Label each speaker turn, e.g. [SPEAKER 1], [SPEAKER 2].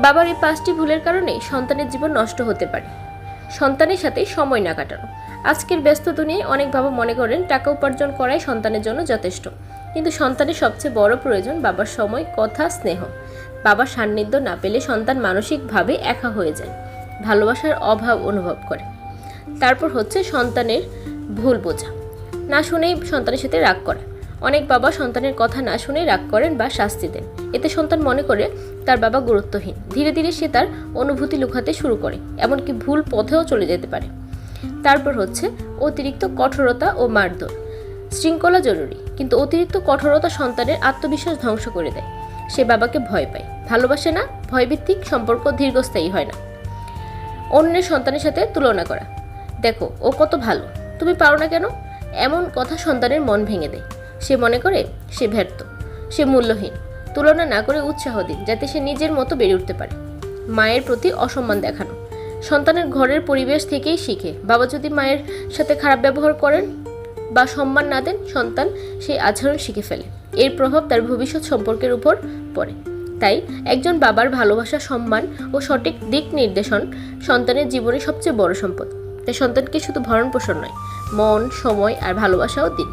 [SPEAKER 1] বাবার এই 5টি ভুলের কারণে সন্তানের জীবন নষ্ট হতে পারে। সন্তানের সাথে সময় না কাটানো। আজকের ব্যস্ত দুনিয়ায় অনেক বাবা মনে করেন টাকা উপার্জন করাই সন্তানের জন্য যথেষ্ট, কিন্তু সন্তানের সবচেয়ে বড় প্রয়োজন বাবার সময়, কথা, স্নেহ। বাবার সান্নিধ্য না পেলে সন্তান মানসিকভাবে একা হয়ে যায়, ভালোবাসার অভাব অনুভব করে। তারপর হচ্ছে সন্তানের ভুল বোঝা, না শুনেই সন্তানের সাথে রাগ করা। অনেক বাবা সন্তানের কথা না শুনে রাগ করেন বা শাস্তি দেন। এতে সন্তান মনে করে তার বাবা গুরুত্বহীন। ধীরে ধীরে সে তার অনুভূতি লুকাতে শুরু করে, এমনকি ভুল পথেও চলে যেতে পারে। তারপর হচ্ছে অতিরিক্ত কঠোরতা ও মারধর। শৃঙ্খলা জরুরি, কিন্তু অতিরিক্ত কঠোরতা সন্তানের আত্মবিশ্বাস ধ্বংস করে দেয়। সে বাবাকে ভয় পায়, ভালোবাসে না। ভয়ভিত্তিক সম্পর্ক দীর্ঘস্থায়ী হয় না। অন্যের সন্তানের সাথে তুলনা করা। দেখো ও কত ভালো, তুমি পারো না কেন? এমন কথা সন্তানের মন ভেঙে দেয়। সে মনে করে সে ব্যর্থ, সে মূল্যহীন। তুলনা না করে উৎসাহ দিন, যাতে সে নিজের মতো বেড়ে উঠতে পারে। মায়ের প্রতি অসম্মান দেখানো। সন্তানের ঘরের পরিবেশ থেকেই শিখে। বাবা যদি মায়ের সাথে খারাপ ব্যবহার করেন বা সম্মান না দেন, সন্তান সেই আচরণ শিখে ফেলে। এর প্রভাব তার ভবিষ্যৎ সম্পর্কের উপর পড়ে। তাই একজন বাবার ভালোবাসা, সম্মান ও সঠিক দিক নির্দেশন সন্তানের জীবনে সবচেয়ে বড় সম্পদ। তাই সন্তানকে শুধু ভরণ পোষণ নয়, মন, সময় আর ভালোবাসাও দিন।